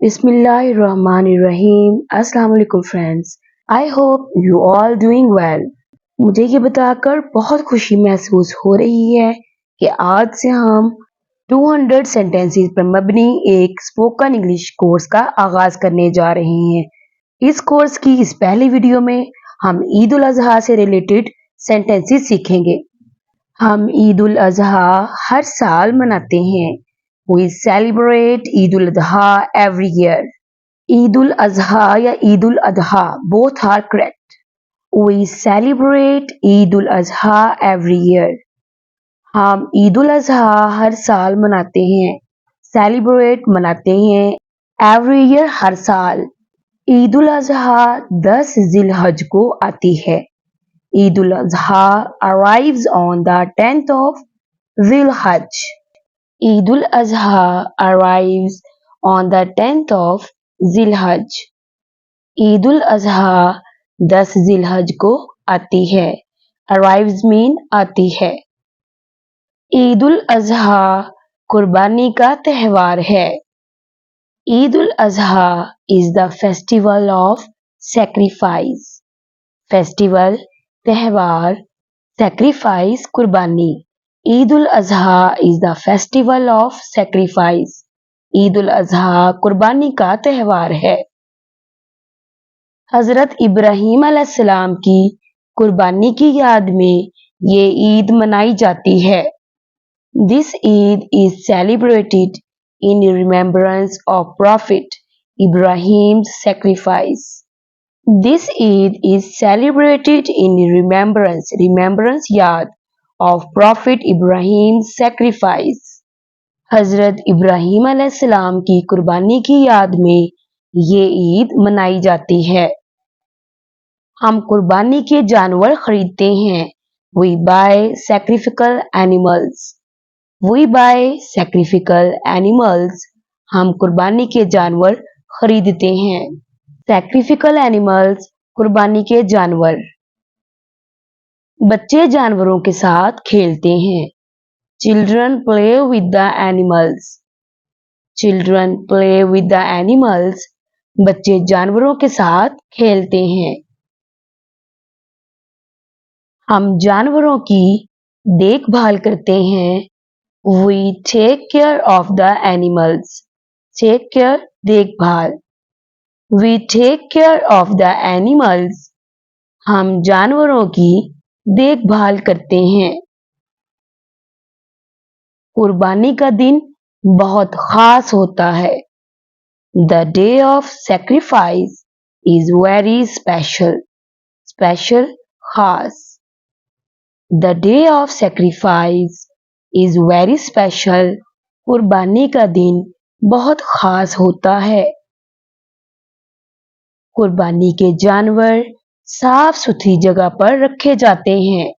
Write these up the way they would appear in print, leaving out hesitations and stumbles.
बिस्मिल्लाहिर्रहमानिर्रहीम। अस्सलाम वालेकुम friends. I hope you all doing well. मुझे ये बताकर बहुत खुशी महसूस हो रही है कि आज से हम 200 सेंटेंसेस पर मबनी एक स्पोकन इंग्लिश कोर्स का आगाज करने जा रहे हैं। इस कोर्स की इस पहली वीडियो में हम ईद उल अजहा से रिलेटेड सेंटेंसेस सीखेंगे। हम ईद उल अजहा हर साल मनाते हैं। We celebrate Eid al-Adha every year. Eid al-Azha या Eid al-Adha both are correct. We celebrate Eid al-Azha every year. हम ईद उल अजहा हर साल मनाते हैं। Celebrate मनाते हैं। Every year हर साल। ईद उल अजहा 10 जिलहज को आती है। Eid ul Azha arrives on the 10th of Zilhajj. Eid al-Azha arrives on the 10th of Zilhajj. Eid al-Azha 10 जिलहज को आती है। Arrives mean आती है। ईद उल-अजहा कुर्बानी का त्योहार है। Eid उल-अजहा is the festival of sacrifice. Festival त्योहार, sacrifice कुर्बानी। Eid ul Azha is the festival of sacrifice. Eid ul Azha कुर्बानी का त्योहार है। हजरत इब्राहीम अलैहिस्सलाम की कुर्बानी की याद में ये ईद मनाई जाती है। This Eid is celebrated in remembrance of Prophet Ibrahim's sacrifice. This Eid is celebrated in remembrance याद of Prophet Ibrahim's sacrifice. हजरत इब्राहीम अलैहिस्सलाम की कुर्बानी की याद में ये ईद मनाई जाती है। हम कुर्बानी के जानवर खरीदते हैं। We buy sacrificial animals. We buy sacrificial animals. हम कुर्बानी के जानवर खरीदते हैं। Sacrificial animals कुर्बानी के जानवर। बच्चे जानवरों के साथ खेलते हैं। Children play with the animals. Children play with the animals. बच्चे जानवरों के साथ खेलते हैं। हम जानवरों की देखभाल करते हैं। We take care of the animals. Take care देखभाल। We take care of the animals. हम जानवरों की देखभाल करते हैं। कुर्बानी का दिन बहुत खास होता है। The day of sacrifice is very special. Special खास। The day of sacrifice is very special. कुर्बानी का दिन बहुत खास होता है। कुर्बानी के जानवर साफ सुथरी जगह पर रखे जाते हैं।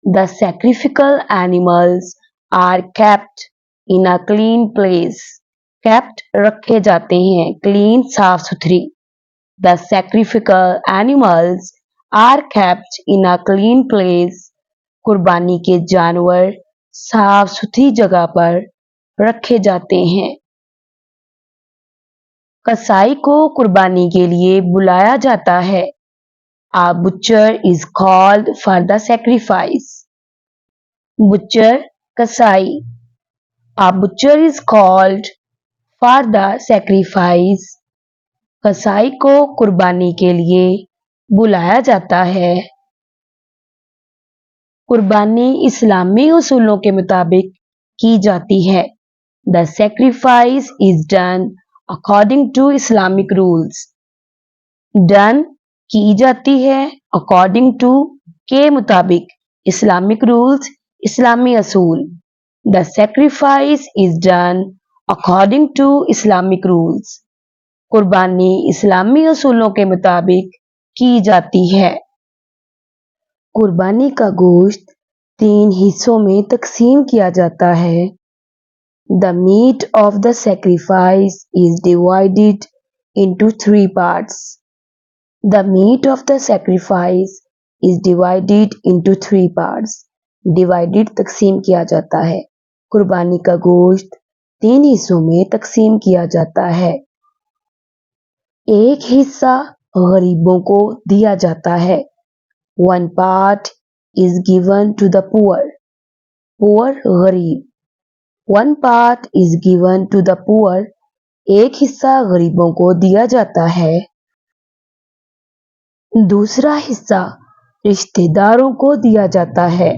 The sacrificial animals are kept in a clean place. Kept रखे जाते हैं। Clean साफ सुथरी। The sacrificial animals are kept in a clean place. कुर्बानी के जानवर साफ सुथरी जगह पर रखे जाते हैं। कसाई को कुर्बानी के लिए बुलाया जाता है। A butcher is called for the sacrifice. Butcher कसाई। A butcher is called for the sacrifice. कसाई को कुर्बानी के लिए बुलाया जाता है। कुर्बानी इस्लामी उसूलों के मुताबिक की जाती है। The sacrifice is done according to Islamic rules. Done की जाती है according to के मुताबिक Islamic rules इस्लामी असूल। The sacrifice is done according to Islamic rules. कुर्बानी इस्लामी असूलों के मुताबिक की जाती है। कुर्बानी का गोश्त 3 हिस्सों में तकसीम किया जाता है। The meat of the sacrifice is divided into 3 parts. The meat of the sacrifice is divided into 3 parts. Divided तकसीम किया जाता है। कुर्बानी का गोश्त 3 हिस्सों में तकसीम किया जाता है। एक हिस्सा गरीबों को दिया जाता है। One part is given to the poor. Poor गरीब। One part is given to the poor. एक हिस्सा गरीबों को दिया जाता है। दूसरा हिस्सा रिश्तेदारों को दिया जाता है।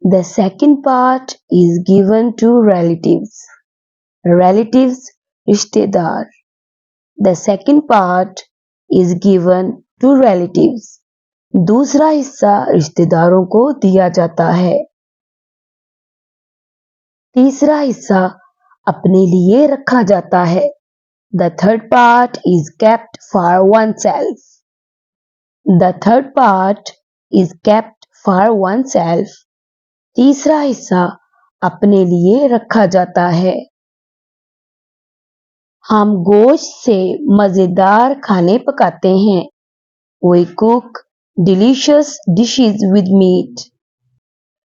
The second part is given to relatives. Relatives रिश्तेदार। The second part is given to relatives. दूसरा हिस्सा रिश्तेदारों को दिया जाता है। तीसरा हिस्सा अपने लिए रखा जाता है। The third part is kept for oneself. The third part is kept for oneself. तीसरा हिस्सा अपने लिए रखा जाता है। हम गोश्त से मजेदार खाने पकाते हैं। We cook delicious dishes with meat.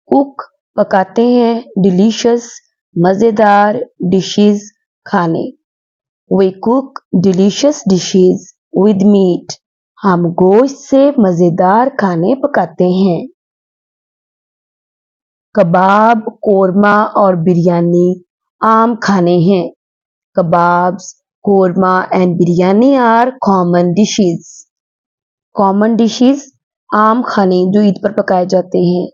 Cook पकाते हैं delicious मजेदार dishes खाने। We cook delicious dishes with meat. हम गोश्त से मजेदार खाने पकाते हैं। कबाब, कोरमा और बिरयानी आम खाने हैं। Kebabs, korma and biryani are common dishes. Common dishes आम खाने जो ईद पर पकाए जाते हैं।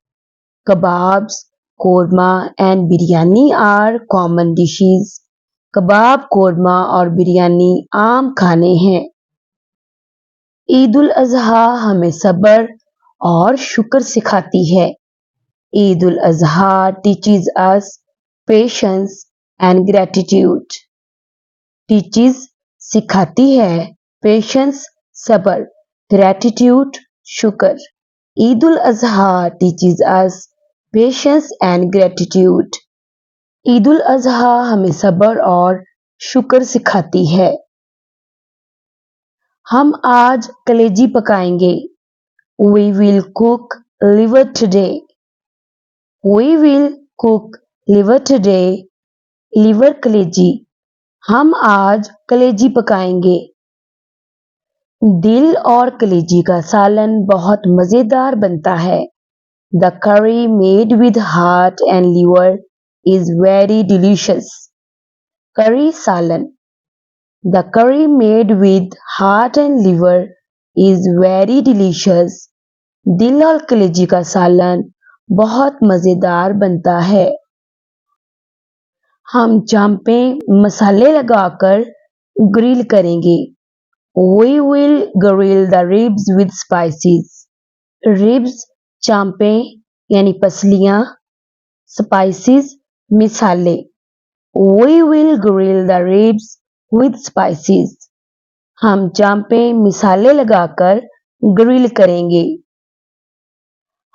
Kebabs, korma and biryani are common dishes. कबाब, कोरमा और बिरयानी आम खाने हैं। ईद उल अजहा हमें सब्र और शुक्र सिखाती है। Eid ul Azha teaches us patience and gratitude. टीचीज सिखाती है पेशेंस सब्र ग्रेटिट्यूड शुक्र। ईद उल अजहा टीचीज अस patience and gratitude. Eid ul Azha हमें सब्र और शुक्र सिखाती है। हम आज कलेजी पकाएंगे। We will cook liver today. We will cook liver today. liver कलेजी। हम आज कलेजी पकाएंगे। दिल और कलेजी का सालन बहुत मजेदार बनता है। The curry made with heart and liver is very delicious. करी सालन। The curry made with heart and liver is very delicious. दिल और कलेजी का सालन बहुत मजेदार बनता है। हम चांपें मसाले लगाकर ग्रिल करेंगे। We will grill the ribs with spices. Ribs चांपें यानी पसलियां, spices मिसाले। We will grill the ribs with spices. हम चांपें मिसाले लगाकर ग्रिल करेंगे।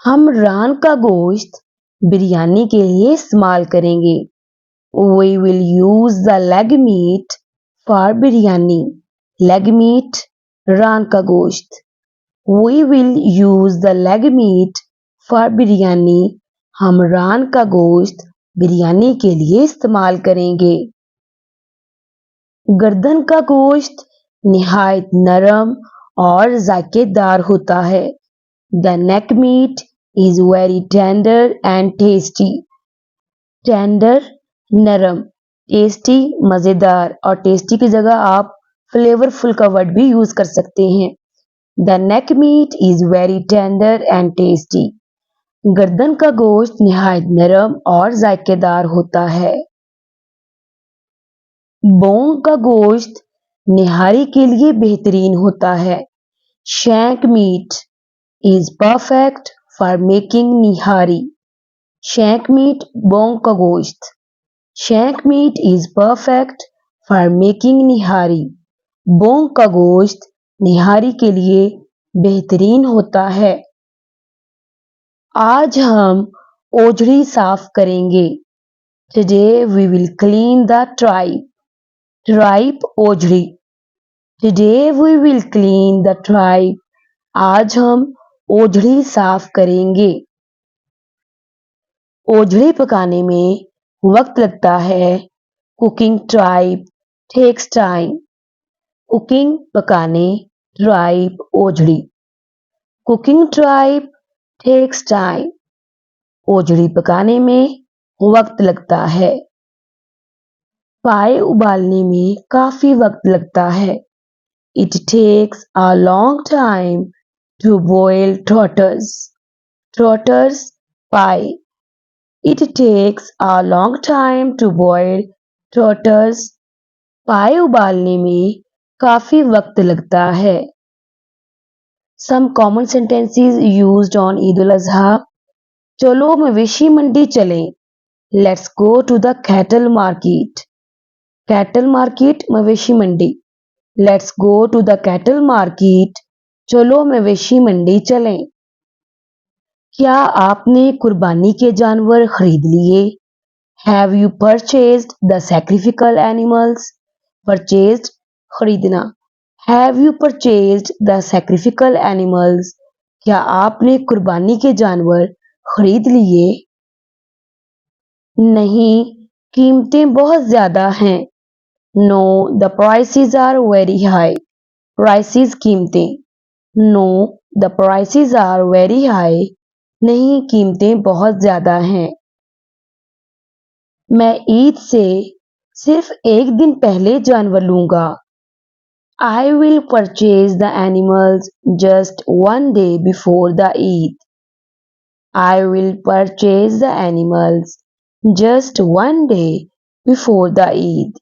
हम रान का गोश्त बिरयानी के लिए इस्तेमाल करेंगे। We will use the leg meat for biryani. Leg meat रान का गोश्त। We will use the leg meat for biryani. हम रान का गोश्त बिरयानी के लिए इस्तेमाल करेंगे। गर्दन का गोश्त निहायत नरम और जायकेदार होता है। The neck meat is very tender and tasty. Tender नरम, टेस्टी मजेदार और टेस्टी की जगह आप फ्लेवरफुल का वर्ड भी यूज कर सकते हैं। The neck meat is very tender and tasty. गर्दन का गोश्त निहायत नरम और जायकेदार होता है। बोंग का गोश्त निहारी के लिए बेहतरीन होता है। Shank meat is perfect for making nihari. Shank meat बोंग का गोश्त। Shank meat is perfect for making nihari. बोंग का गोश्त निहारी के लिए बेहतरीन होता है। आज हम ओझड़ी साफ करेंगे। Today we will clean the tripe. Tripe ओझड़ी। Today we will clean the tripe. आज हम ओझड़ी साफ करेंगे। ओझड़ी पकाने में वक्त लगता है। Cooking tripe takes time. Cooking पकाने, ट्राइप ओजड़ी। Cooking tripe takes time. ओजड़ी पकाने में वक्त लगता है। पाए उबालने में काफी वक्त लगता है। It takes a long time to boil trotters. Trotters pie. It takes a long time to boil trotters. पाए उबालने में काफी वक्त लगता है। Some common sentences used on Eid al-Adha. चलो मवेशी मंडी चलें। Let's go to the cattle market. Cattle market मवेशी मंडी। Let's go to the cattle market. चलो मवेशी मंडी चलें। क्या आपने कुर्बानी के जानवर खरीद लिए? Have you purchased the sacrificial animals? Purchased खरीदना। Have you purchased the sacrificial animals? क्या आपने कुर्बानी के जानवर खरीद लिए? नहीं, कीमतें बहुत ज्यादा हैं। No, the prices are very high. Prices कीमतें। No, the prices are very high. नहीं, कीमतें बहुत ज्यादा हैं। मैं ईद से सिर्फ एक दिन पहले जानवर लूंगा। I will purchase the animals just one day before the Eid. I will purchase the animals just one day before the Eid.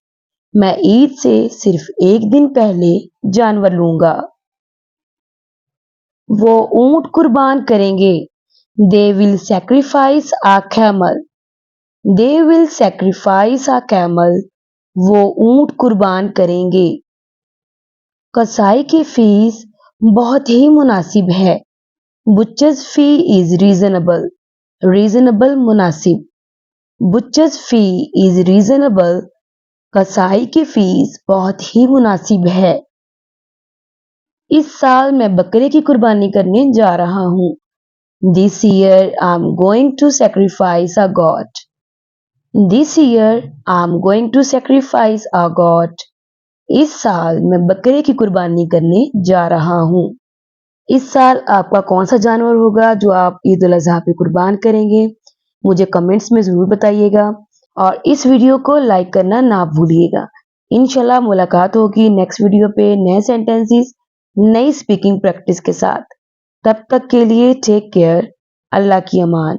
मैं ईद से सिर्फ एक दिन पहले जानवर लूंगा। वो ऊंट कुर्बान करेंगे। They will sacrifice a camel. They will sacrifice a camel. वो ऊंट कुर्बान करेंगे। कसाई की फीस बहुत ही मुनासिब है। Butcher's fee is reasonable. Reasonable मुनासिब। Butcher's fee is reasonable. कसाई की फीस बहुत ही मुनासिब है। इस साल मैं बकरे की कुर्बानी करने जा रहा हूँ। This year I'm going to sacrifice a goat. This year I'm going to sacrifice a goat. इस साल मैं बकरे की कुर्बानी करने जा रहा हूँ। इस साल आपका कौन सा जानवर होगा जो आप ईद उल अज़हा पे कुर्बान करेंगे? मुझे कमेंट्स में ज़रूर बताइएगा और इस वीडियो को लाइक करना ना भूलिएगा। इंशाल्लाह मुलाकात होगी नेक्स्ट वीडियो पे नए सेंटेंसेस, नई स्पीकिंग प्रैक्टिस के साथ। तब तक के लिए टेक केयर। अल्लाह की अमान।